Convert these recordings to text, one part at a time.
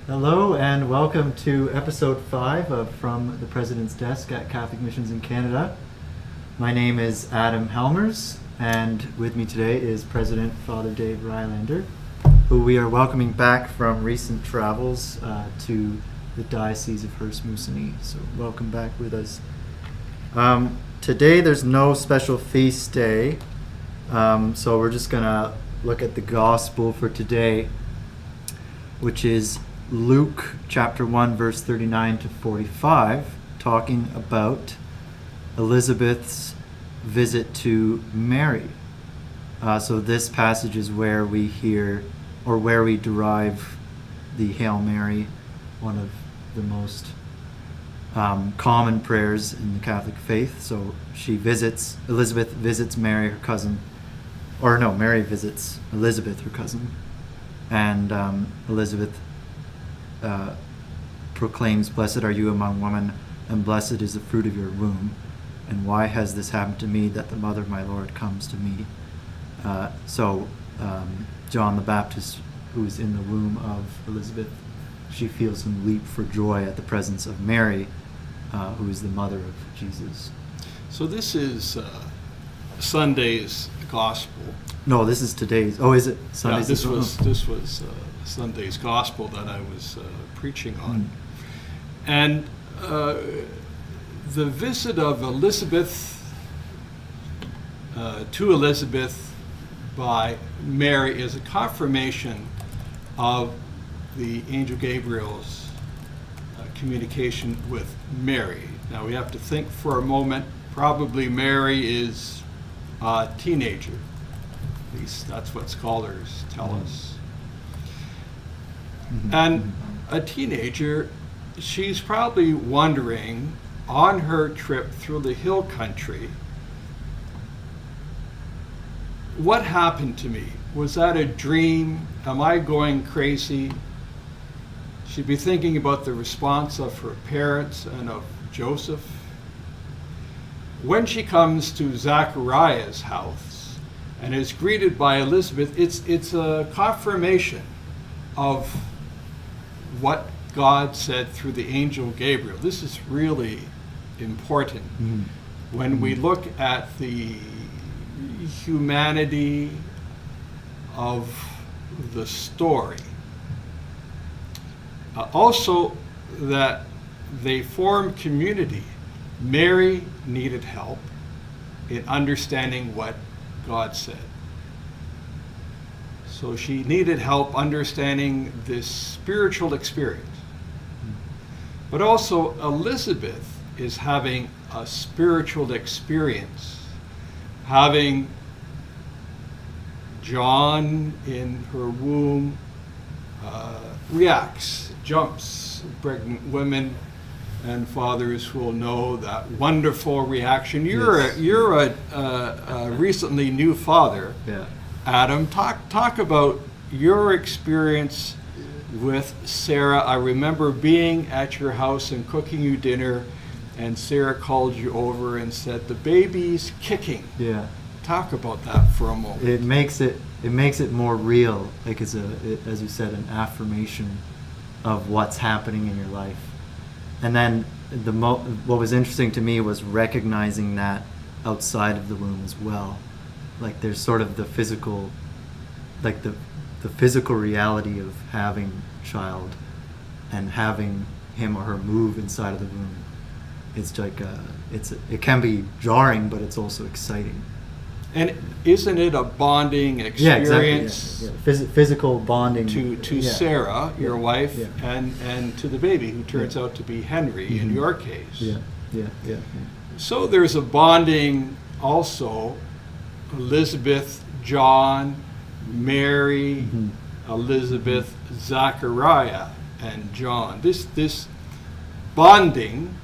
Hello and welcome to episode 5 of From the President's Desk at Catholic Missions in Canada. My name is Adam Helmers, and with me today is President Father Dave Rylander, who we are welcoming back from recent travels to the Diocese of Hearst-Moosonee. So welcome back with us. Today there's no special feast day, so we're just going to look at the Gospel for today, which is Luke chapter 1 verse 39 to 45, talking about Elizabeth's visit to Mary. So this passage is where we hear, or where we derive the Hail Mary, one of the most common prayers in the Catholic faith. So Elizabeth visits Mary, her cousin, or no, Mary visits Elizabeth, her cousin, and Elizabeth proclaims, "Blessed are you among women, and blessed is the fruit of your womb. And why has this happened to me, that the mother of my Lord comes to me?" So John the Baptist, who is in the womb of Elizabeth, she feels him leap for joy at the presence of Mary, who is the mother of Jesus. So this is Sunday's Gospel. No, this is today's. Oh, is it Sunday's? Yeah, this was Sunday's Gospel that I was preaching on. And the visit of Elizabeth to Elizabeth by Mary is a confirmation of the angel Gabriel's communication with Mary. Now we have to think for a moment. Probably Mary is a teenager. At least that's what scholars tell us. And a teenager, she's probably wondering on her trip through the hill country, what happened to me? Was that a dream? Am I going crazy? She'd be thinking about the response of her parents and of Joseph. When she comes to Zachariah's house and is greeted by Elizabeth, it's a confirmation of what God said through the angel Gabriel. This is really important. When we look at the humanity of the story. Also, that they form community. Mary needed help in understanding what God said. So she needed help understanding this spiritual experience. But also Elizabeth is having a spiritual experience, having John in her womb reacts, jumps. Pregnant women and fathers will know that wonderful reaction. You're a recently new father. Yeah. Adam, talk about your experience with Sarah. I remember being at your house and cooking you dinner, and Sarah called you over and said, "The baby's kicking." Yeah. Talk about that for a moment. It makes it more real, like as you said, an affirmation of what's happening in your life. And then what was interesting to me was recognizing that outside of the womb as well. Like there's sort of the physical, like the physical reality of having a child and having him or her move inside of the womb. It's like it can be jarring, but it's also exciting. And isn't it a bonding experience? Yeah, exactly. Physical bonding to Sarah, your wife, yeah. and to the baby, who turns out to be Henry in your case. Yeah. So there's a bonding also. Elizabeth, John, Mary, Elizabeth, Zachariah, and John. This bonding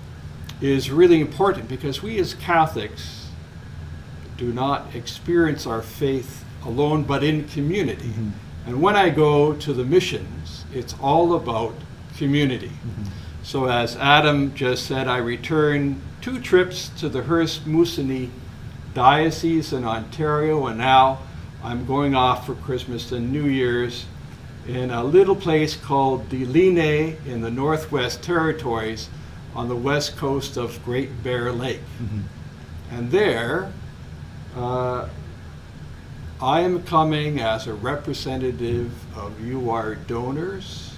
is really important because we as Catholics do not experience our faith alone, but in community. And when I go to the missions, it's all about community. So as Adam just said, I returned 2 trips to the Hearst-Moosonee Diocese in Ontario, and now I'm going off for Christmas and New Year's in a little place called Deline in the Northwest Territories on the west coast of Great Bear Lake. And there, I am coming as a representative of you, our donors,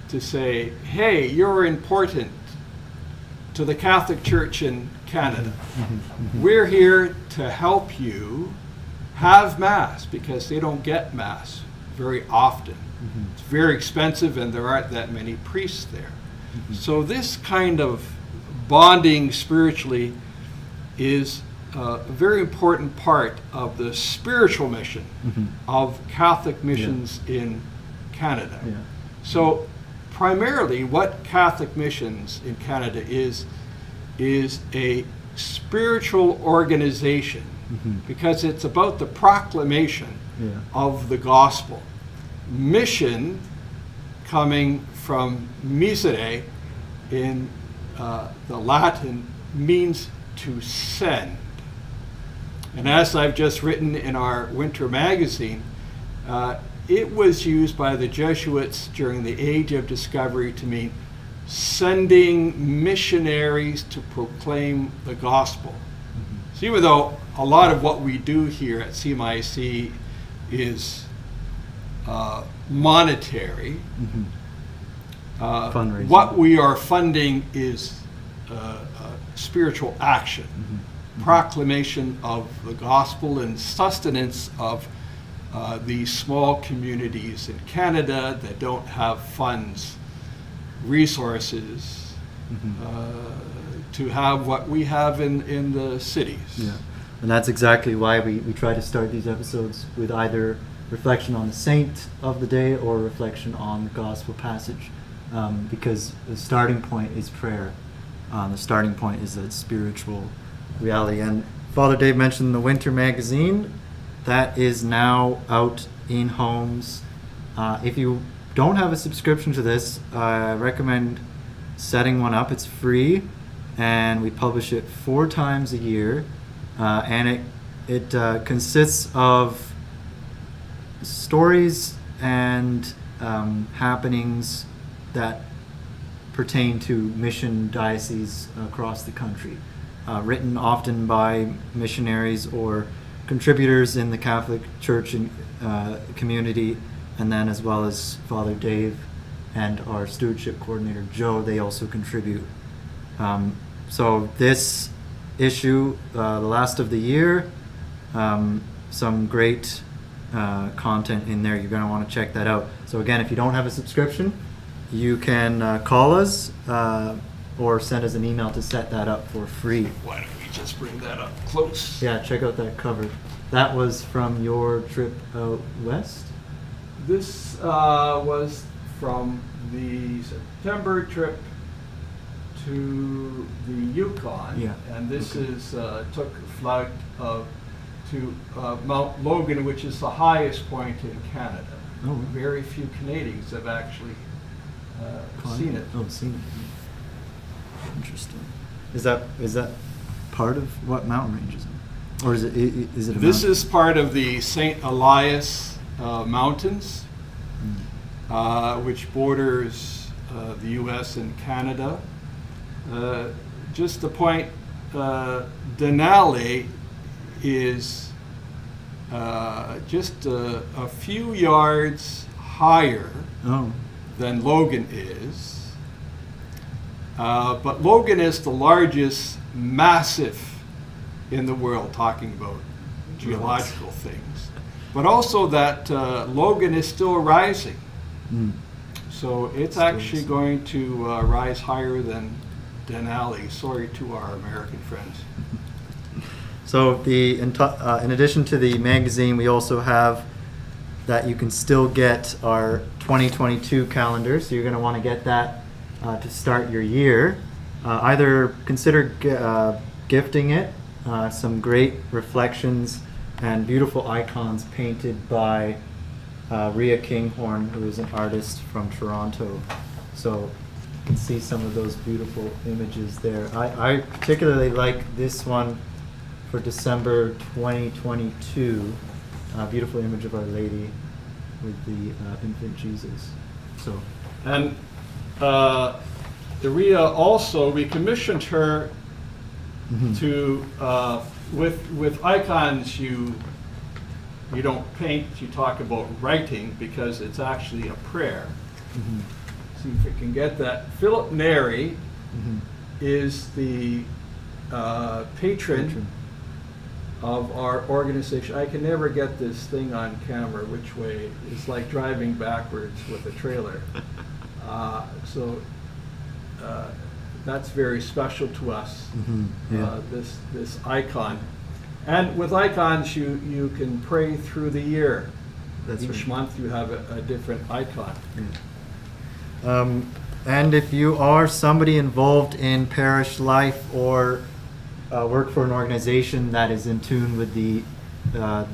to say, hey, you're important to the Catholic Church in Canada. We're here to help you have Mass, because they don't get Mass very often. It's very expensive and there aren't that many priests there. So this kind of bonding spiritually is a very important part of the spiritual mission of Catholic missions in Canada. So primarily what Catholic missions in Canada is a spiritual organization, because it's about the proclamation of the gospel. Mission, coming from misere in the Latin, means to send. And as I've just written in our winter magazine, it was used by the Jesuits during the Age of Discovery to mean sending missionaries to proclaim the gospel. So even though a lot of what we do here at CMIC is monetary, what we are funding is spiritual action, proclamation of the gospel and sustenance of these small communities in Canada that don't have funds, resources to have what we have in the cities. And that's exactly why we try to start these episodes with either reflection on the saint of the day or reflection on the gospel passage, because the starting point is prayer. The starting point is a spiritual reality. And Father Dave mentioned the winter magazine. That is now out in homes. If you don't have a subscription to this, I recommend setting one up. It's free, and we publish it 4 times a year. And it consists of stories and happenings that pertain to mission dioceses across the country, written often by missionaries or contributors in the Catholic Church and community, and then as well as Father Dave and our stewardship coordinator Joe, they also contribute. So this issue, the last of the year, some great content in there. You're going to want to check that out. So again, if you don't have a subscription, you can call us or send us an email to set that up for free. Why don't we just bring that up close? Yeah, check out that cover. That was from your trip out west? This was from the September trip to the Yukon, and this is took flight to Mount Logan, which is the highest point in Canada. Very few Canadians have actually seen it. Seen it. Interesting. Is that part of what mountain range is it? Or is it a This mountain? is part of the St. Elias Mountains, which borders the U.S. and Canada. Just to point, Denali is just a few yards higher than Logan is. But Logan is the largest massif in the world, talking about geological things. But also that Logan is still rising. So it's actually going to rise higher than Denali. Sorry to our American friends. So in addition to the magazine, we also have that you can still get our 2022 calendar. So you're going to want to get that to start your year. Either consider gifting it. Some great reflections and beautiful icons painted by Rhea Kinghorn, who is an artist from Toronto. So you can see some of those beautiful images there. I particularly like this one for December 2022. Beautiful image of Our Lady with the infant Jesus. So, And Maria also, we commissioned her to, with icons, you don't paint, you talk about writing, because it's actually a prayer. See if we can get that. Philip Neri is the patron of our organization. I can never get this thing on camera which way. It's like driving backwards with a trailer. So that's very special to us, this icon. And with icons, you can pray through the year. That's Each right. month you have a different icon. And if you are somebody involved in parish life or work for an organization that is in tune with the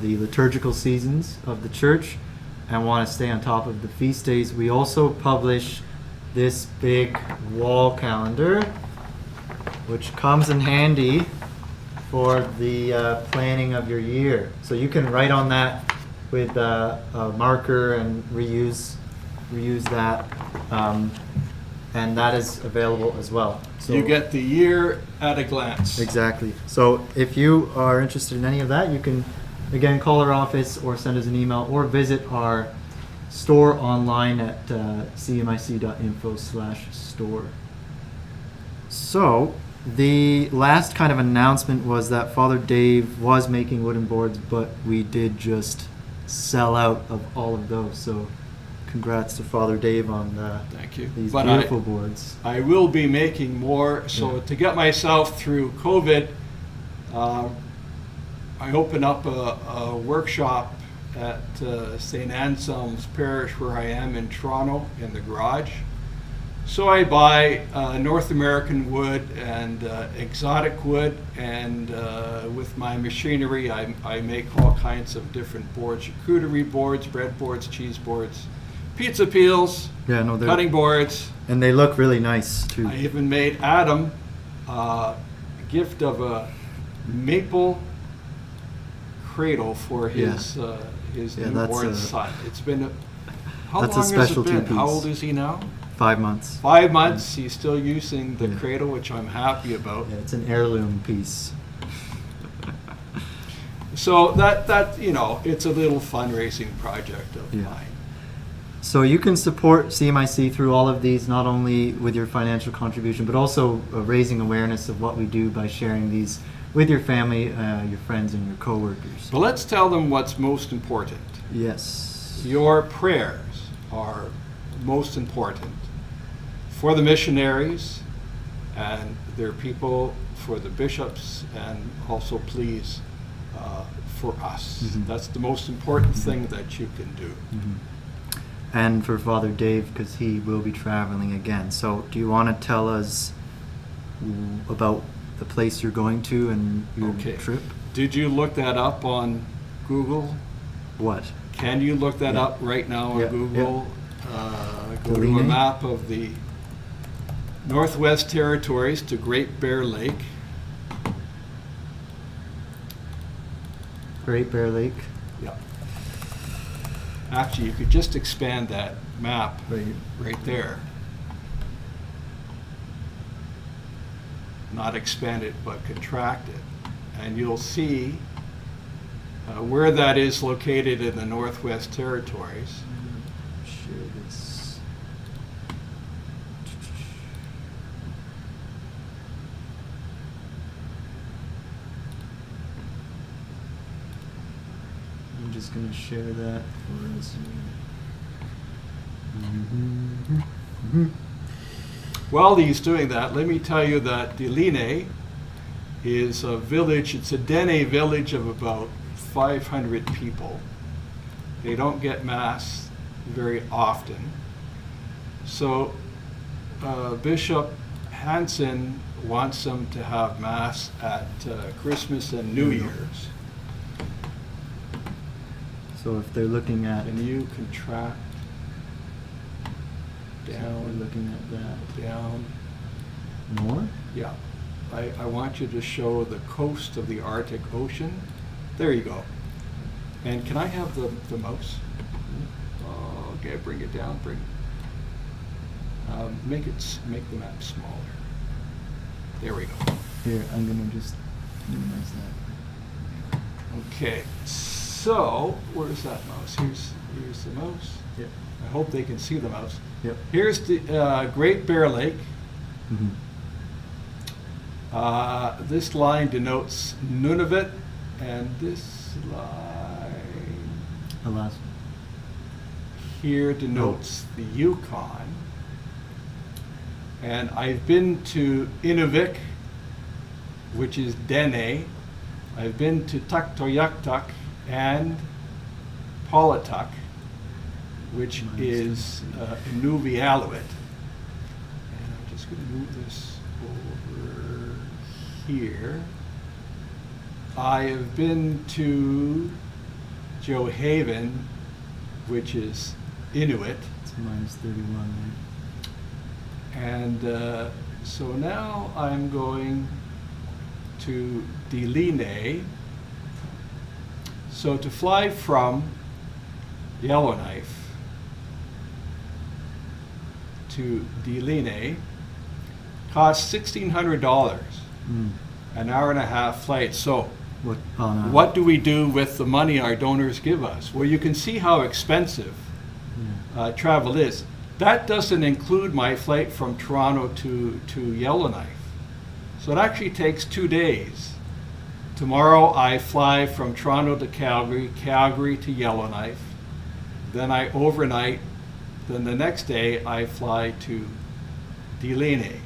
liturgical seasons of the church and want to stay on top of the feast days, we also publish this big wall calendar, which comes in handy for the planning of your year. So you can write on that with a marker and reuse that, and that is available as well. So You get the year at a glance. exactly. So if you are interested in any of that, you can again call our office or send us an email or visit our store online at cmic.info/store. So the last kind of announcement was that Father Dave was making wooden boards, but we did just sell out of all of those. So congrats to Father Dave on Thank you. these But beautiful boards. I will be making more. So Yeah. to get myself through COVID, I open up a workshop at St. Anselm's Parish, where I am in Toronto, in the garage. So I buy North American wood and exotic wood, and with my machinery, I make all kinds of different boards: charcuterie boards, bread boards, cheese boards, pizza peels, Yeah, no, they're cutting boards. and they look really nice too. I even made Adam a gift of a maple cradle for his Yeah, newborn that's a- son. It's been how that's a long has it specialty been? How piece. old is he now? 5 months. 5 months. He's still using the Yeah. cradle, which I'm happy about. Yeah, it's an heirloom piece. So that it's a little fundraising project of Yeah. mine. So you can support CMIC through all of these, not only with your financial contribution, but also raising awareness of what we do by sharing these with your family, your friends, and your coworkers. But let's tell them what's most important. Yes. Your prayers are most important for the missionaries and their people, for the bishops, and also, please, for us. Mhm. That's the most important thing that you can do. And for Father Dave, because he will be traveling again. So do you want to tell us about the place you're going to and your Okay. trip? Did you look that up on Google? What? Can you look that Yeah. up right now on Yeah, Google? Go to a Deline? map of the Northwest Territories to Great Bear Lake. Great Bear Lake. Yeah. Actually, you could just expand that map right there. Not expand it, but contract it. And you'll see where that is located in the Northwest Territories. Share this. I'm just going to share that for us. While he's doing that, let me tell you that Deline is a village, it's a Dene village of about 500 people. They don't get Mass very often. So Bishop Hansen wants them to have Mass at Christmas and New Year's. So if they're looking at Can you contract we're down, looking at that down? more. Yeah. I want you to show the coast of the Arctic Ocean. There you go. And can I have the mouse? Okay, bring it down. Make the map smaller. There we go. Here, I'm gonna just minimize that. Okay, so where's that mouse? Here's the mouse. Yep. I hope they can see the mouse. Yep. Here's the Great Bear Lake. Mm-hmm. This line denotes Nunavut, and this line Alaska. here denotes the Yukon. And I've been to Inuvik, which is Dene. I've been to Tuktoyaktuk and Pawlatuck, which is Inuvialuit. And I'm just going to move this over here. I have been to Johaven, which is Inuit. It's -31, right? And so now I'm going to Deline. So to fly from Yellowknife to Deline costs $1,600, an hour and a half flight. So what do we do with the money our donors give us? Well, you can see how expensive travel is. That doesn't include my flight from Toronto to Yellowknife. So it actually takes 2 days. Tomorrow I fly from Toronto to Calgary, Calgary to Yellowknife. Then I overnight. Then the next day I fly to Deline.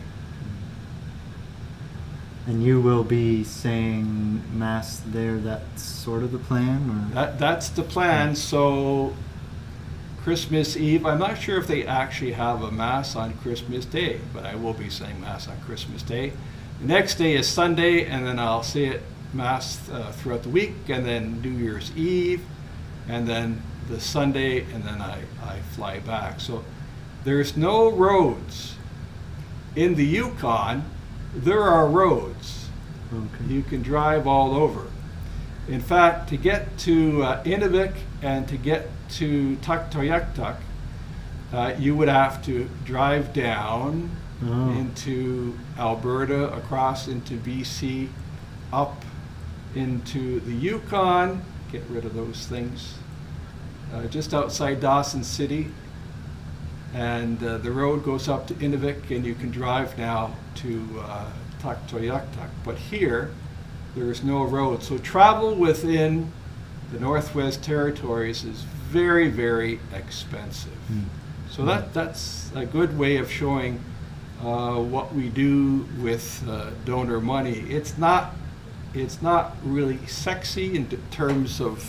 And you will be saying Mass there, that's sort of the plan? Or? That's the plan. So Christmas Eve, I'm not sure if they actually have a Mass on Christmas Day, but I will be saying Mass on Christmas Day. The next day is Sunday, and then I'll say it Mass throughout the week, and then New Year's Eve, and then the Sunday, and then I fly back. So there's no roads. In the Yukon, there are roads. Okay. You can drive all over. In fact, to get to Inuvik and to get to Tuktoyaktuk, you would have to drive down into Alberta, across into BC, up into the Yukon, get rid of those things, just outside Dawson City, and the road goes up to Inuvik, and you can drive now to Tuktoyaktuk. But here, there's no road. So travel within the Northwest Territories is very, very expensive. So that's a good way of showing what we do with donor money. It's not really sexy in terms of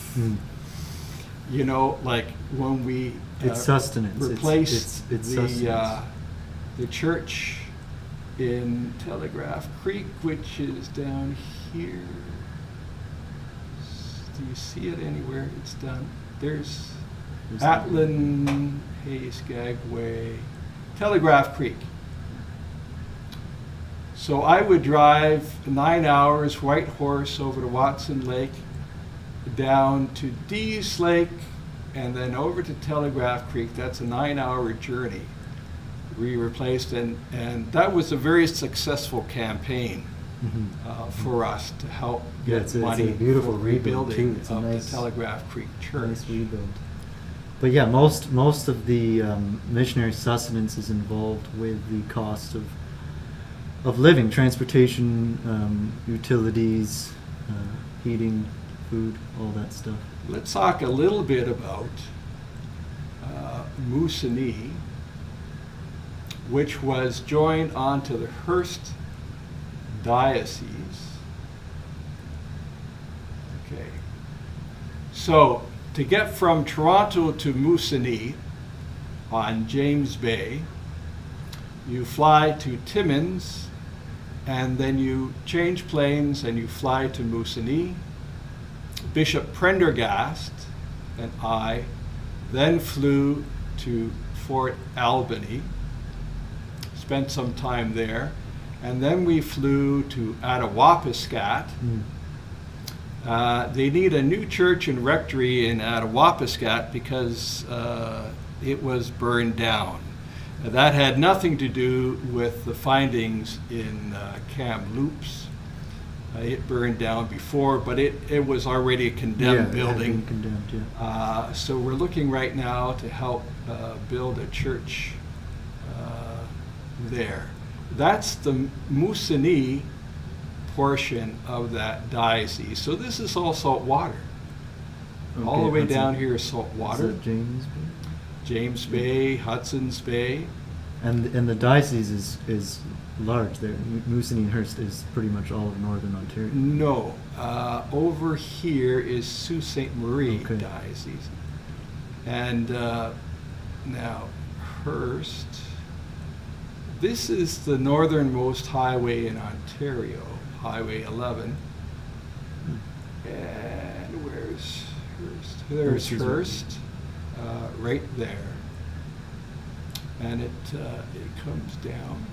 you know, like when we it's sustenance. replace it's sustenance. The church in Telegraph Creek, which is down here. Do you see it anywhere? It's down. There's Atlin, Hayes, Skagway, Telegraph Creek. So I would drive 9 hours, White Horse, over to Watson Lake, down to Dease Lake, and then over to Telegraph Creek. That's a 9-hour journey. We replaced, and that was a very successful campaign for us to help get money it's a beautiful for rebuild rebuilding too. It's a of nice, the Telegraph Creek Church. nice rebuild. But yeah, most of the missionary sustenance is involved with the cost of living, transportation, utilities, heating, food, all that stuff. Let's talk a little bit about Moosonee, which was joined onto the Hearst Diocese. Okay. So to get from Toronto to Moosonee on James Bay, you fly to Timmins, and then you change planes and you fly to Moosonee. Bishop Prendergast and I then flew to Fort Albany, spent some time there, and then we flew to Attawapiskat. They need a new church and rectory in Attawapiskat because it was burned down. That had nothing to do with the findings in Kamloops. It burned down before, but it was already a condemned Yeah, it had building. been condemned, yeah. So we're looking right now to help build a church there. That's the Moosonee portion of that diocese. So this is all salt water. All Okay, the way Hudson. down here is salt water. Is that James Bay? James Bay, Hudson's Bay. And the diocese is large there. Moosonee-Hearst is pretty much all of northern Ontario. No, over here is Sault Ste. Marie Okay. Diocese. And now Hearst, this is the northernmost highway in Ontario, Highway 11. And where's Hearst? There's Hearst is right Hearst, right there. And it comes down.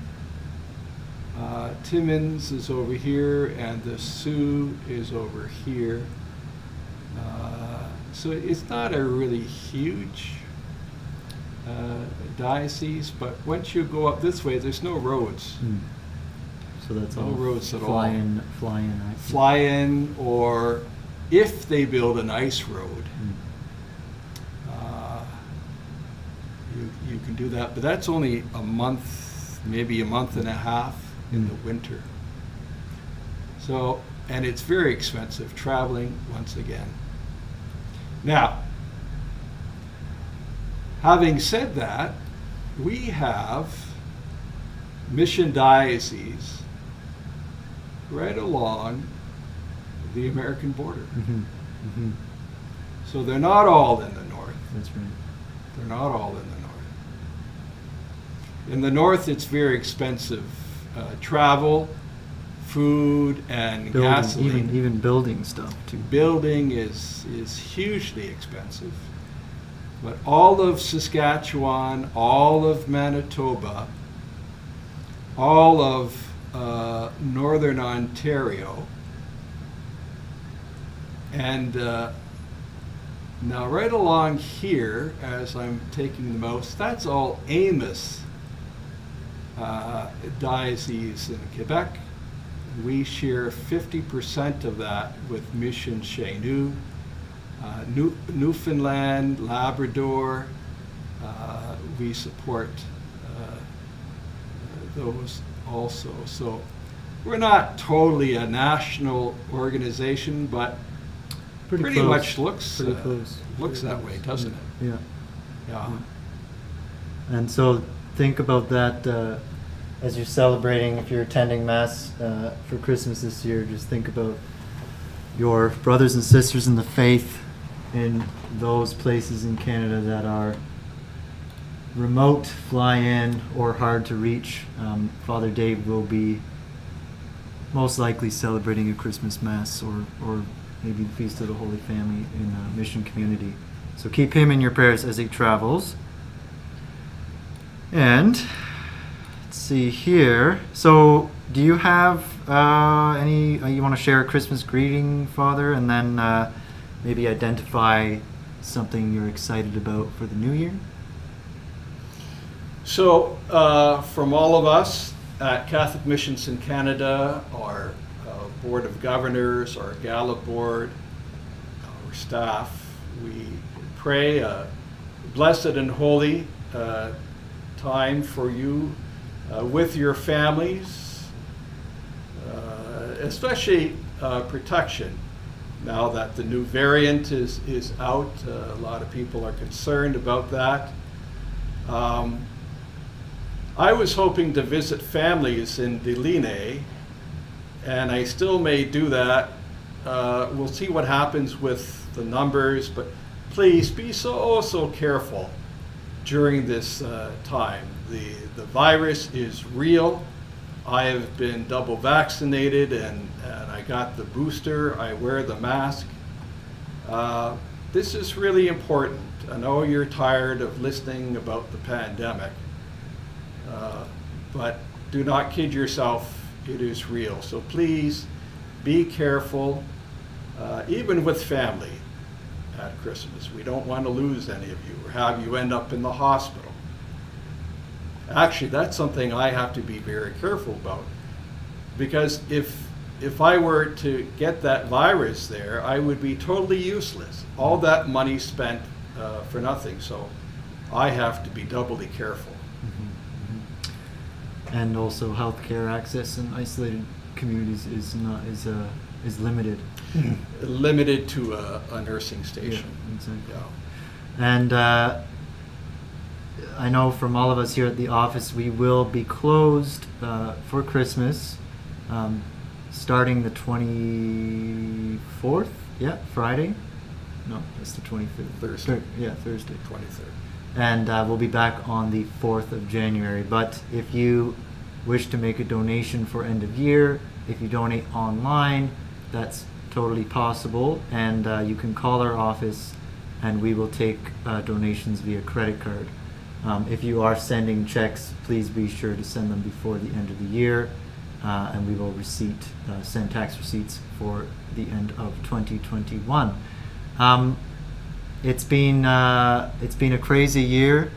Timmins is over here, and the Sioux is over here. So it's not a really huge diocese, but once you go up this way, there's no roads. Mm. So that's No all roads at all. fly-in access. Fly in, or if they build an ice road, Mm. you can do that. But that's only a month, maybe a month and a half in the winter. So, and it's very expensive traveling once again. Now, having said that, we have mission dioceses right along the American border. Mhm. Mhm. So they're not all in the north. That's right. They're not all in the north. In the north, it's very expensive travel, food, and Building, gasoline. even building stuff too. Building is hugely expensive. But all of Saskatchewan, all of Manitoba, all of northern Ontario, and now right along here, as I'm taking the mouse, that's all Amos diocese in Quebec. We share 50% of that with Mission Chenu, Newfoundland, Labrador. We support those also. So we're not totally a national organization, but pretty close. much looks Pretty close. looks Pretty that close. way, doesn't it? Yeah. Yeah. And so think about that as you're celebrating, if you're attending Mass for Christmas this year, just think about your brothers and sisters in the faith in those places in Canada that are remote, fly-in, or hard to reach. Father Dave will be most likely celebrating a Christmas Mass or maybe the Feast of the Holy Family in a mission community. So keep him in your prayers as he travels. And let's see here. So do you have any, you want to share a Christmas greeting, Father, and then maybe identify something you're excited about for the new year? So, from all of us at Catholic Missions in Canada, our Board of Governors, our Gala Board, our staff, we pray a blessed and holy time for you with your families, especially protection. Now that the new variant is out, a lot of people are concerned about that. I was hoping to visit families in Deline, and I still may do that. We'll see what happens with the numbers, but please be so careful during this time. The virus is real. I have been double vaccinated and I got the booster. I wear the mask. This is really important. I know you're tired of listening about the pandemic, but do not kid yourself. It is real. So please be careful, even with family. at Christmas. We don't want to lose any of you or have you end up in the hospital. Actually, that's something I have to be very careful about, because if I were to get that virus there, I would be totally useless. All that money spent for nothing. So I have to be doubly careful. And also, healthcare access in isolated communities is limited. Limited to a nursing station. Yeah, exactly. Yeah. And I know from all of us here at the office, we will be closed for Christmas, starting the 24th. Yeah, Friday. No, that's the 25th. Thursday. Thursday. 23rd. And we'll be back on the 4th of January. But if you wish to make a donation for end of year, if you donate online, that's totally possible. And you can call our office and we will take donations via credit card. If you are sending checks, please be sure to send them before the end of the year. And we will send tax receipts for the end of 2021. It's been a crazy year.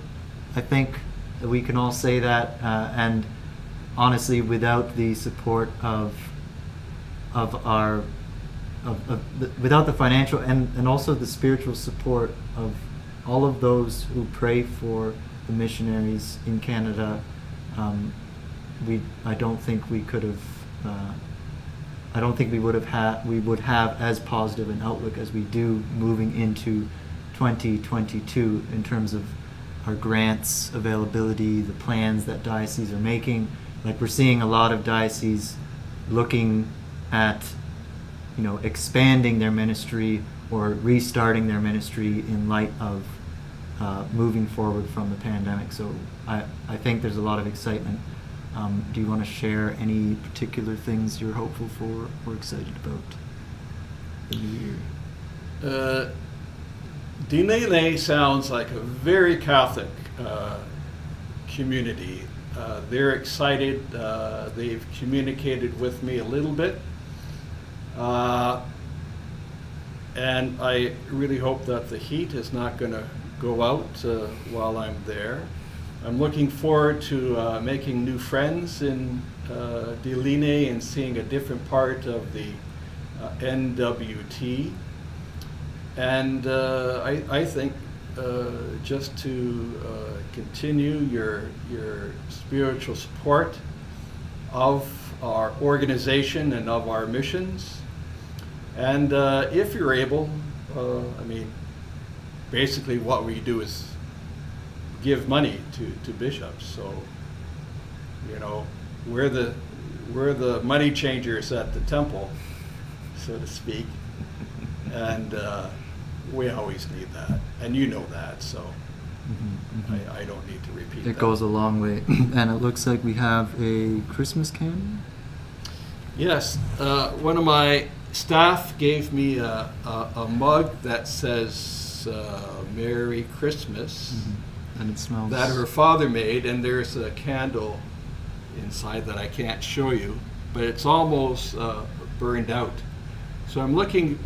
I think that we can all say that, and honestly, without the support without the financial and also the spiritual support of all of those who pray for the missionaries in Canada, I don't think we could have. I don't think we would have as positive an outlook as we do moving into 2022 in terms of our grants availability, the plans that dioceses are making. Like, we're seeing a lot of dioceses looking at, expanding their ministry or restarting their ministry in light of moving forward from the pandemic. So I think there's a lot of excitement. Do you want to share any particular things you're hopeful for or excited about the new year? Dinele sounds like a very Catholic community. They're excited. They've communicated with me a little bit. And I really hope that the heat is not going to go out while I'm there. I'm looking forward to making new friends in Dinele and seeing a different part of the NWT. And I think just to continue your spiritual support of our organization and of our missions. And if you're able, basically what we do is give money to bishops. So, we're the money changers at the temple, so to speak. And we always need that, and you know that, so I don't need to repeat that. It goes a long way. And it looks like we have a Christmas candle? Yes, one of my staff gave me a mug that says Merry Christmas. And it smells... that her father made, and there's a candle inside that I can't show you, but it's almost burned out. So I'm looking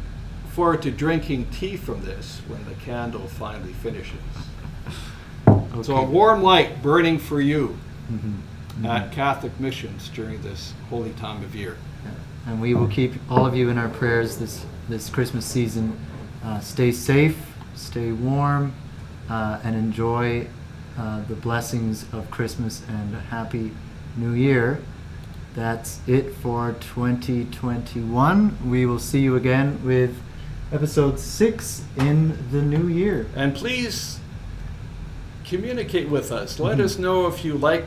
forward to drinking tea from this when the candle finally finishes. Okay. So a warm light burning for you at Catholic Missions during this holy time of year. Yeah. And we will keep all of you in our prayers this Christmas season. Stay safe, stay warm, and enjoy the blessings of Christmas and a happy New Year. That's it for 2021. We will see you again with episode 6 in the new year. And please communicate with us. Let us know if you like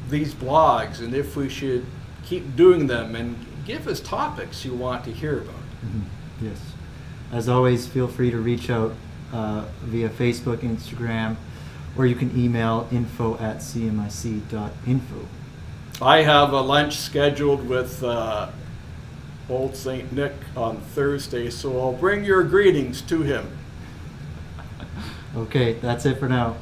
these blogs and if we should keep doing them, and give us topics you want to hear about. Yes. As always, feel free to reach out via Facebook, Instagram, or you can email info@cmic.info. I have a lunch scheduled with Old St. Nick on Thursday, so I'll bring your greetings to him. Okay, that's it for now.